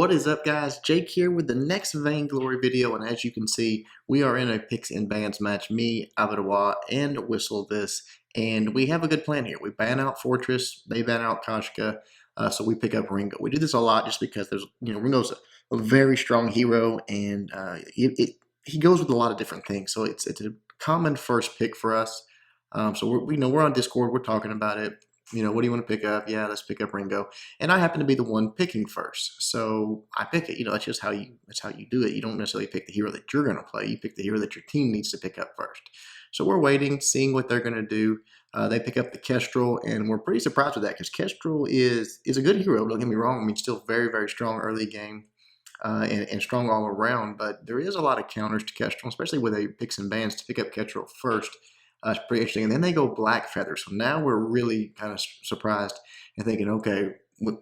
What is up, guys? Jake here with the next Vainglory video, and as you can see, we are in a picks and bans match. Me, Avadawa, and Whistle this, and we have a good plan here. We ban out Fortress, they ban out Kashka, so we pick up Ringo. We do this a lot just because Ringo's a very strong hero, and he goes with a lot of different things, so it's a common first pick for us. So we're on Discord, we're talking about it. What do you want to pick up? Yeah, let's pick up Ringo. And I happen to be the one picking first, so I pick it. That's just how you do it. You don't necessarily pick the hero that you're going to play. You pick the hero that your team needs to pick up first. So we're waiting, seeing what they're going to do. They pick up the Kestrel, and we're pretty surprised with that because Kestrel is a good hero. Don't get me wrong. I mean, still very, very strong early game and strong all around. But there is a lot of counters to Kestrel, especially with a picks and bans to pick up Kestrel first. It's pretty interesting. And then they go Black Feather. So now we're really kind of surprised and thinking, okay,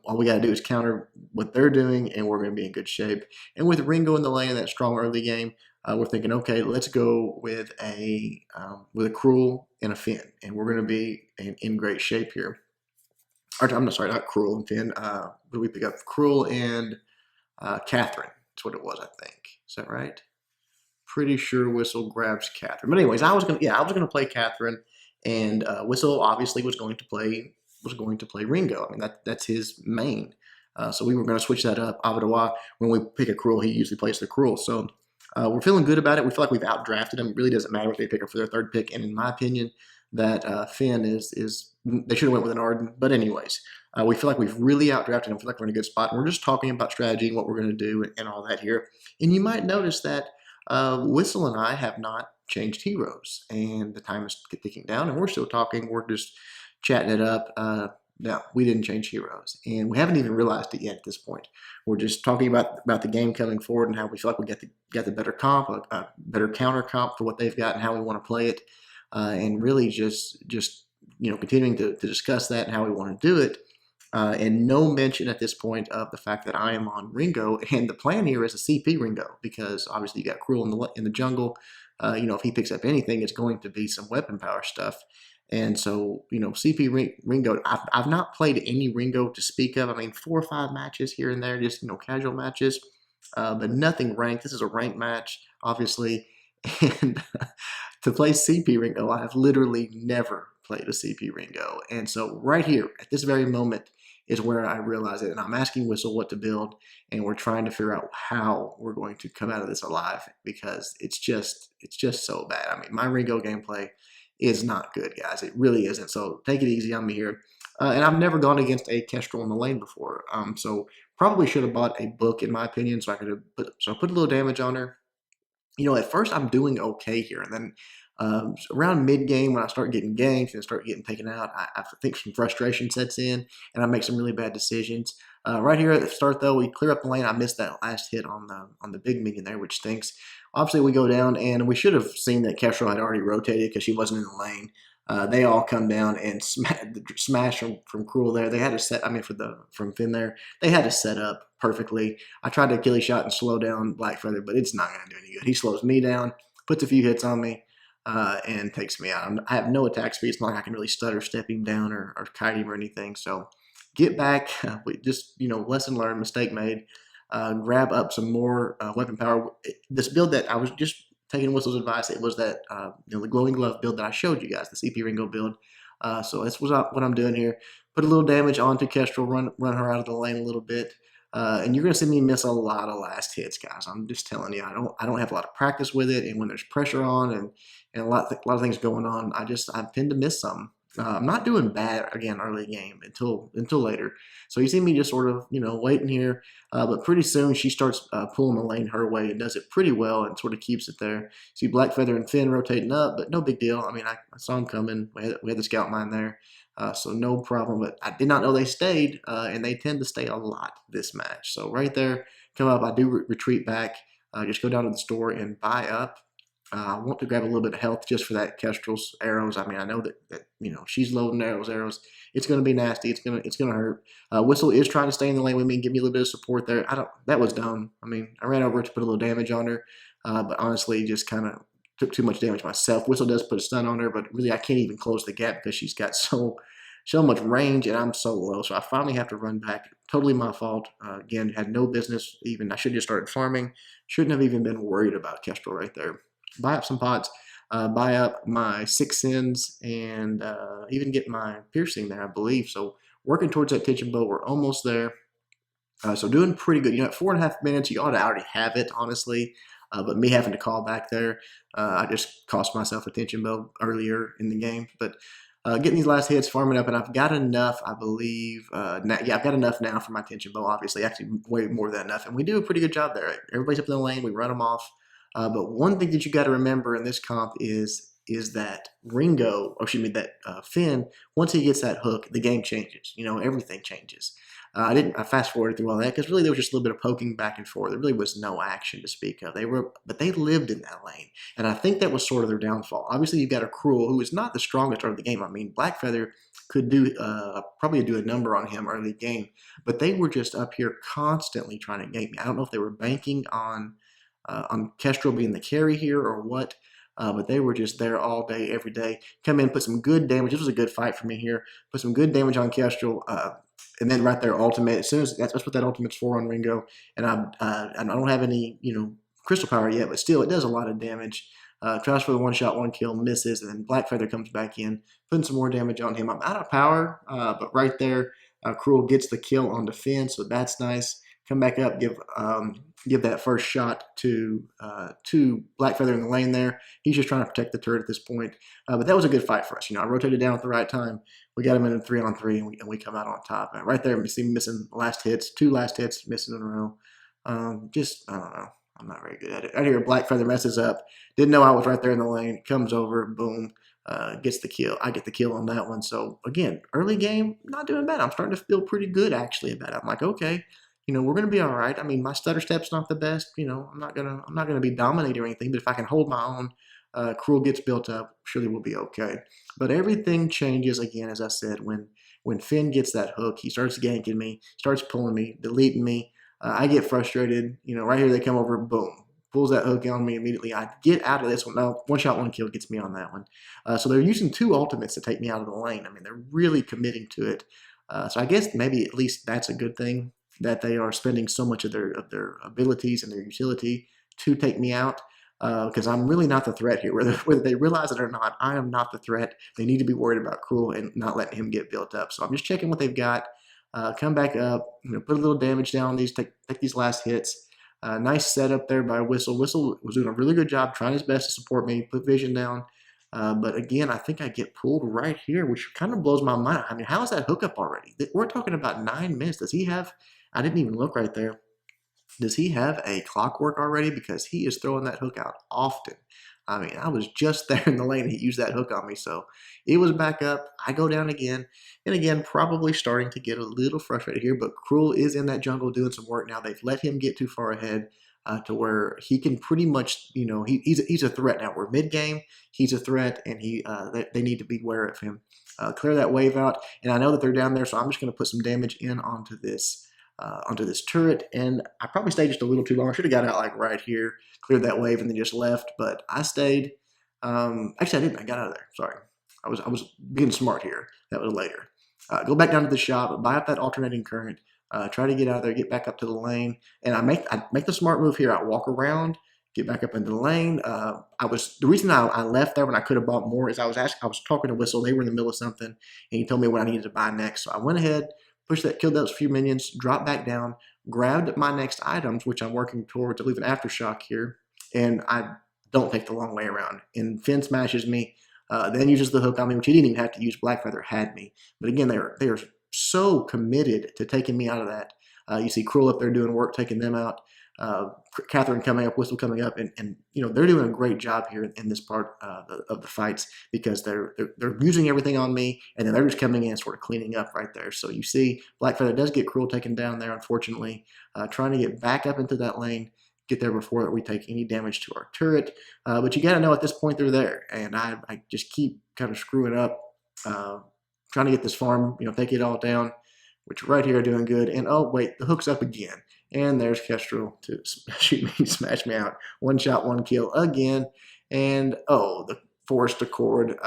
all we got to do is counter what they're doing, and we're going to be in good shape. And with Ringo in the lane, that strong early game, we're thinking, okay, let's go with a Cruel and a Finn, and we're going to be in great shape here. Or, I'm not sorry, not Cruel and Finn. What did we pick up? Cruel and Catherine. That's what it was, I think. Is that right? Pretty sure Whistle grabs Catherine. But anyways, I was gonna play Catherine, and Whistle obviously was going to play Ringo. I mean that's his main. So we were going to switch that up. Avadawa, when we pick a Cruel, he usually plays the Cruel. So we're feeling good about it. We feel like we've outdrafted him. It really doesn't matter if they pick him for their third pick. And in my opinion, that Finn is they should have went with an Arden. But anyways, we feel like we've really outdrafted him. We feel like we're in a good spot. And we're just talking about strategy and what we're going to do and all that here. And you might notice that Whistle and I have not changed heroes, and the time is ticking down, and we're still talking. We're just chatting it up. No, we didn't change heroes, and we haven't even realized it yet at this point. We're just talking about the game coming forward and how we feel like we got the better comp, a better counter comp for what they've got and how we want to play it, and really just continuing to discuss that and how we want to do it. And no mention at this point of the fact that I am on Ringo, and the plan here is a CP Ringo, because obviously you got Cruel in the jungle. If he picks up anything, it's going to be some weapon power stuff. And so, CP Ringo, I've not played any Ringo to speak of. I mean, 4 or 5 matches here and there, just, casual matches, but nothing ranked. This is a ranked match, obviously. And to play CP Ringo, I have literally never played a CP Ringo. And so right here, at this very moment, is where I realize it. And I'm asking Whistle what to build, and we're trying to figure out how we're going to come out of this alive, because it's just so bad. I mean, my Ringo gameplay is not good, guys. It really isn't. So take it easy on me here. And I've never gone against a Kestrel in the lane before. So probably should have bought a book, in my opinion, so I could have put a little damage on her. At first I'm doing okay here, and then around mid-game, when I start getting ganked and start getting taken out, I think some frustration sets in, and I make some really bad decisions. Right here at the start, though, we clear up the lane. I missed that last hit on the big minion there, which stinks. Obviously, we go down, and we should have seen that Kestrel had already rotated because she wasn't in the lane. They all come down and smash from Cruel there. They had to set, from Finn there, they had to set up perfectly. I tried to Achilles shot and slow down Black Feather, but it's not going to do any good. He slows me down, puts a few hits on me, and takes me out. I have no attack speed. It's not like I can really stutter step him down or kite him or anything. So get back. We just, lesson learned, mistake made. Grab up some more weapon power. This build that I was just taking Whistle's advice, it was that the glowing glove build that I showed you guys, the CP Ringo build. So that's what I'm doing here. Put a little damage onto Kestrel, run her out of the lane a little bit. And you're going to see me miss a lot of last hits, guys. I'm just telling you, I don't have a lot of practice with it, and when there's pressure on and a lot of things going on, I tend to miss some. I'm not doing bad again early game until later. So you see me just sort of waiting here, but pretty soon she starts pulling the lane her way and does it pretty well and sort of keeps it there. See Black Feather and Finn rotating up, but no big deal. I mean, I saw them coming. We had the scout mine there. So no problem, but I did not know they stayed, and they tend to stay a lot this match. So right there, come up, I do retreat back, just go down to the store and buy up. I want to grab a little bit of health just for that Kestrel's arrows. I mean, I know that she's loading arrows. It's going to be nasty. It's going to hurt. Whistle is trying to stay in the lane with me and give me a little bit of support there. That was dumb. I mean, I ran over to put a little damage on her, but honestly, just kind of took too much damage myself. Whistle does put a stun on her, but really I can't even close the gap because she's got so so much range, and I'm so low. So I finally have to run back. Totally my fault. Again, had no business even. I should have just started farming. Shouldn't have even been worried about Kestrel right there. Buy up some pots. Buy up my 6 sins, and even get my piercing there, I believe. So working towards that tension bow. We're almost there. So doing pretty good. At 4.5 minutes, you ought to already have it, honestly. But me having to call back there, I just cost myself a tension bow earlier in the game. But getting these last hits, farming up, and I've got enough, I believe. Yeah, I've got enough now for my tension bow, obviously. Actually, way more than enough. And we do a pretty good job there. Everybody's up in the lane. We run them off. But one thing that you got to remember in this comp is that Ringo, or excuse me, that Finn, once he gets that hook, the game changes. Everything changes. I fast forwarded through all that because really there was just a little bit of poking back and forth. There really was no action to speak of. But they lived in that lane, and I think that was sort of their downfall. Obviously, you've got a Cruel who is not the strongest out of the game. I mean, Blackfeather could probably do a number on him early game, but they were just up here constantly trying to gank me. I don't know if they were banking on Kestrel being the carry here or what. But they were just there all day, every day. Come in, put some good damage. This was a good fight for me here. Put some good damage on Kestrel. And then right there, ultimate. As soon as that's what that ultimate's for on Ringo. And I don't have any, crystal power yet, but still, it does a lot of damage. Tries for the one shot, one kill, misses, and then Blackfeather comes back in, putting some more damage on him. I'm out of power, but right there, Cruel gets the kill on defense, so that's nice. Come back up, give that first shot to Blackfeather in the lane there. He's just trying to protect the turret at this point. But that was a good fight for us. I rotated down at the right time. We got him in a 3-on-3, and we come out on top. And right there, we see him missing last hits, 2 last hits missing in a row. I don't know. I'm not very good at it. Right here, Blackfeather messes up. Didn't know I was right there in the lane. Comes over, boom, gets the kill. I get the kill on that one. So again, early game, not doing bad. I'm starting to feel pretty good actually about it. I'm like, okay, we're going to be all right. I mean, my stutter step's not the best. I'm not gonna be dominating or anything. But if I can hold my own, Cruel gets built up. Surely we'll be okay. But everything changes again, as I said, when Finn gets that hook. He starts ganking me, starts pulling me, deleting me. I get frustrated. Right here they come over, boom, pulls that hook on me immediately. I get out of this one. No, one shot, one kill gets me on that one. So they're using 2 ultimates to take me out of the lane. I mean, they're really committing to it. So I guess maybe at least that's a good thing, that they are spending so much of their abilities and their utility to take me out, because I'm really not the threat here. Whether they realize it or not, I am not the threat. They need to be worried about Cruel and not letting him get built up. So I'm just checking what they've got. Come back up, put a little damage down on these, take these last hits. Nice setup there by Whistle. Whistle was doing a really good job, trying his best to support me, put vision down. But again, I think I get pulled right here, which kind of blows my mind. I mean, how is that hookup already? We're talking about 9 minutes. Does he have, I didn't even look right there. Does he have a clockwork already? Because he is throwing that hook out often. I mean, I was just there in the lane and he used that hook on me. So it was back up. I go down again. And again, probably starting to get a little frustrated here. But Cruel is in that jungle doing some work now. They've let him get too far ahead to where he can pretty much, he's a threat now. We're mid-game. He's a threat, and they need to be aware of him. Clear that wave out. And I know that they're down there, so I'm just going to put some damage in onto this turret, and I probably stayed just a little too long. I should have got out like right here, cleared that wave, and then just left, but I stayed. Actually, I didn't. I got out of there. Sorry. I was being smart here. That was later. Go back down to the shop, buy up that alternating current, try to get out of there, get back up to the lane, and I make the smart move here. I walk around, get back up into the lane. The reason I left there when I could have bought more is I was talking to Whistle. They were in the middle of something, and he told me what I needed to buy next. So I went ahead, killed those few minions, dropped back down, grabbed my next items, which I'm working towards. I leave an aftershock here, and I don't take the long way around. And Finn smashes me, then uses the hook on me, which he didn't even have to use. Blackfeather had me. But again, they are so committed to taking me out of that. You see Cruel up there doing work, taking them out. Catherine coming up, Whistle coming up, and they're doing a great job here in this part of the fights, because they're using everything on me, and then they're just coming in and sort of cleaning up right there. So you see Blackfeather does get Cruel taken down there, unfortunately, trying to get back up into that lane, get there before we take any damage to our turret. But you got to know at this point they're there, and I just keep kind of screwing up, trying to get this farm, take it all down, which right here are doing good. And oh wait, the hook's up again. And there's Kestrel to shoot me, smash me out. One shot, one kill again. And oh, the forced accord.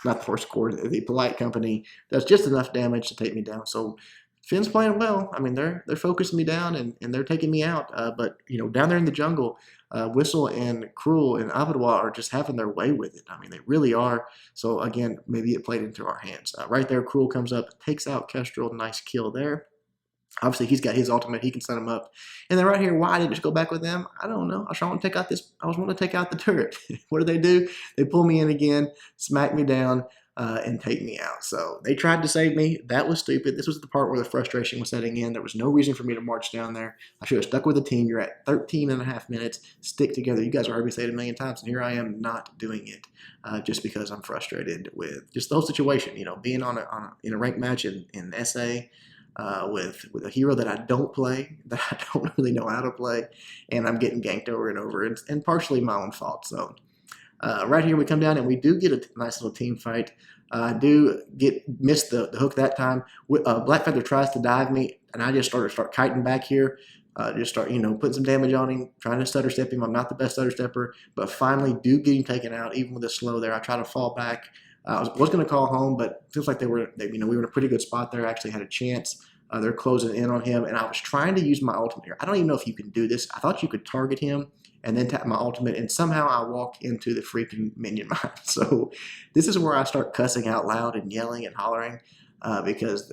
not the horse cord, the polite company does just enough damage to take me down. So Finn's playing well. I mean, they're focusing me down and they're taking me out. But down there in the jungle, Whistle and Cruel and Avidois are just having their way with it. I mean, they really are. So again, maybe it played into our hands. Right there, Cruel comes up, takes out Kestrel. Nice kill there. Obviously, he's got his ultimate. He can set him up. And then right here, why I didn't just go back with them? I don't know. I was trying to take out this. I was wanting to take out the turret. What do? They pull me in again, smack me down, and take me out. So they tried to save me. That was stupid. This was the part where the frustration was setting in. There was no reason for me to march down there. I should have stuck with the team. You're at 13 and a half minutes. Stick together. You guys have heard me say it a million times, and here I am not doing it just because I'm frustrated with just the whole situation. Being in a ranked match in SA. With a hero that I don't play, that I don't really know how to play, and I'm getting ganked over and over, and partially my own fault. So right here we come down and we do get a nice little team fight. I do miss the hook that time. Blackfeather tries to dive me, and I just start kiting back here. Just start, putting some damage on him, trying to stutter step him. I'm not the best stutter stepper, but finally do get him taken out, even with the slow there. I try to fall back. I was going to call home, but it feels like we were in a pretty good spot there. I actually had a chance. They're closing in on him, and I was trying to use my ultimate here. I don't even know if you can do this. I thought you could target him and then tap my ultimate, and somehow I walk into the freaking minion mine. So this is where I start cussing out loud and yelling and hollering because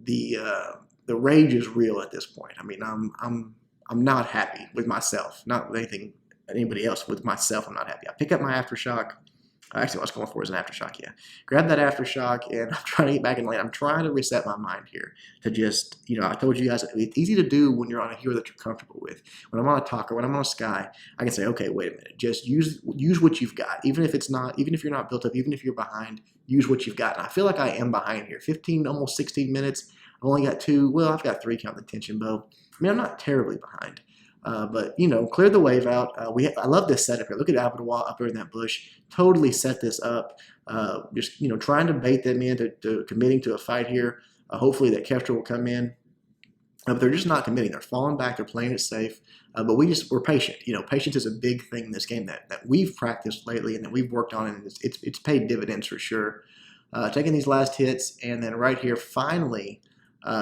the rage is real at this point. I mean, I'm not happy with myself, not with anybody else. With myself, I'm not happy. I pick up my aftershock. Actually, what I was going for is an aftershock, yeah. Grab that aftershock, and I'm trying to get back in lane. I'm trying to reset my mind here to just, I told you guys, it's easy to do when you're on a hero that you're comfortable with. When I'm on a Talker, when I'm on a Sky, I can say, okay, wait a minute. Just use what you've got. Even if you're not built up, even if you're behind, use what you've got. And I feel like I am behind here. 15, almost 16 minutes. I've only got 2. Well, I've got 3 count the tension bow. I mean, I'm not terribly behind. But, clear the wave out. I love this setup here. Look at Avidois up there in that bush. Totally set this up. Just, trying to bait them into committing to a fight here. Hopefully that Kestrel will come in. But they're just not committing. They're falling back. They're playing it safe. But we're patient. Patience is a big thing in this game that we've practiced lately and that we've worked on, and it's paid dividends for sure. Taking these last hits, and then right here, finally,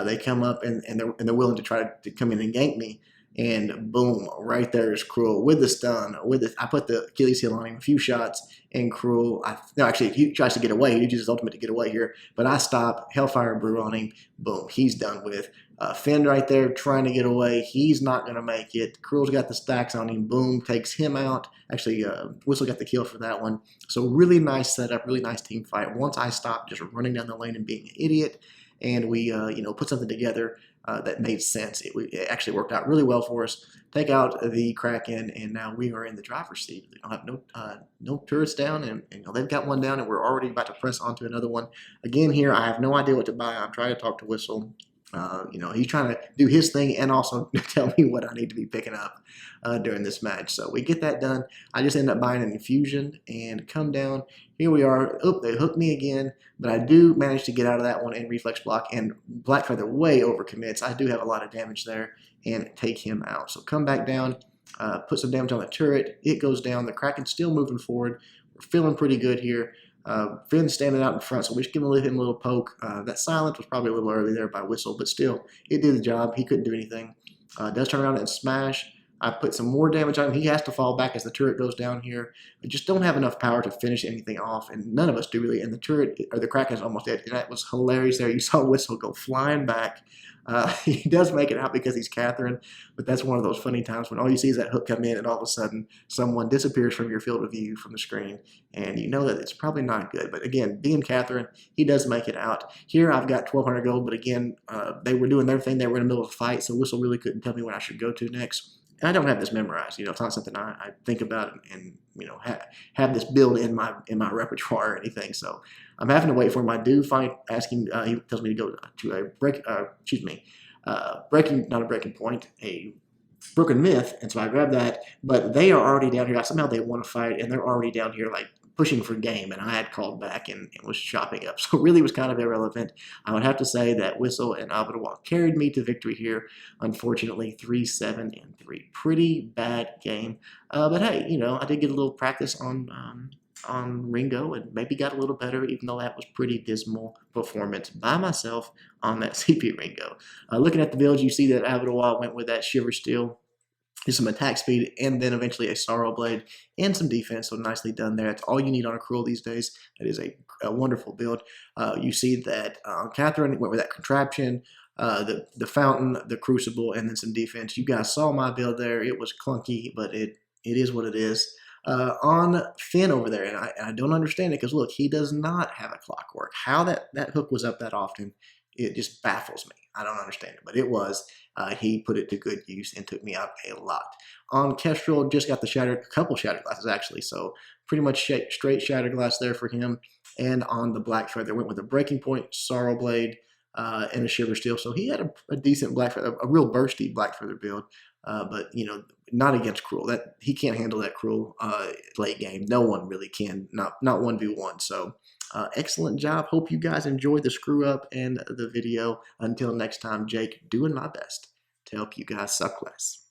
they come up and they're willing to try to come in and gank me. And boom, right there is Cruel with the stun. I put the Achilles heel on him, a few shots, and Cruel. Actually, he tries to get away. He uses his ultimate to get away here, but I stop. Hellfire Brew on him. Boom, he's done with. Finn right there trying to get away. He's not going to make it. Cruel's got the stacks on him. Boom, takes him out. Actually, Whistle got the kill for that one. So really nice setup, really nice team fight. Once I stopped just running down the lane and being an idiot, and we put something together that made sense. It actually worked out really well for us. Take out the Kraken, and now we are in the driver's seat. We don't have no turrets down, and they've got one down, and we're already about to press onto another one. Again, here I have no idea what to buy. I'm trying to talk to Whistle. He's trying to do his thing and also tell me what I need to be picking up during this match. So we get that done. I just end up buying an infusion and come down. Here we are. Oh, they hooked me again, but I do manage to get out of that one and reflex block. And Blackfeather way overcommits. I do have a lot of damage there and take him out. So come back down, put some damage on the turret. It goes down. The Kraken's still moving forward. We're feeling pretty good here. Finn's standing out in front, so we just give him a little poke. That silence was probably a little early there by Whistle, but still, it did the job. He couldn't do anything. Does turn around and smash. I put some more damage on him. He has to fall back as the turret goes down here. We just don't have enough power to finish anything off, and none of us do really. And the turret, or the Kraken, is almost dead. And that was hilarious there. You saw Whistle go flying back. He does make it out because he's Catherine, but that's one of those funny times when all you see is that hook come in and all of a sudden someone disappears from your field of view from the screen, and you know that it's probably not good. But again, being Catherine, he does make it out. Here I've got 1,200 gold, but again, they were doing their thing. They were in the middle of a fight, so Whistle really couldn't tell me what I should go to next. And I don't have this memorized. It's not something I think about and have this build in my repertoire or anything. So I'm having to wait for him. I do find asking. He tells me to go to a broken myth, and so I grab that. But they are already down here. Somehow they want to fight, and they're already down here like pushing for game, and I had called back and was chopping up. So really was kind of irrelevant. I would have to say that Whistle and Avidois carried me to victory here. Unfortunately, 3-7-3. Pretty bad game. But hey, I did get a little practice on on Ringo and maybe got a little better, even though that was pretty dismal performance by myself on that CP Ringo. Looking at the builds, you see that Avadawa went with that Shiver Steel, some attack speed, and then eventually a Sorrow Blade and some defense. So nicely done there. That's all you need on a Cruel these days. That is a wonderful build. You see that Catherine went with that Contraption, the Fountain, the Crucible, and then some defense. You guys saw my build there. It was clunky, but it is what it is. On Finn over there, and I don't understand it because look, he does not have a clockwork. How that hook was up that often, it just baffles me. I don't understand it, but it was. He put it to good use and took me out a lot. On Kestrel, just got a couple Shattered Glasses actually, so pretty much straight Shattered Glass there for him. And on the Black Feather, went with a Breaking Point, Sorrow Blade, and a Shiver Steel. So he had a decent Black Feather, a real bursty Black Feather build. But you know, not against Cruel. That he can't handle that Cruel late game. No one really can. Not 1v1. So excellent job. Hope you guys enjoyed the screw up and the video. Until next time, Jake, doing my best to help you guys suck less.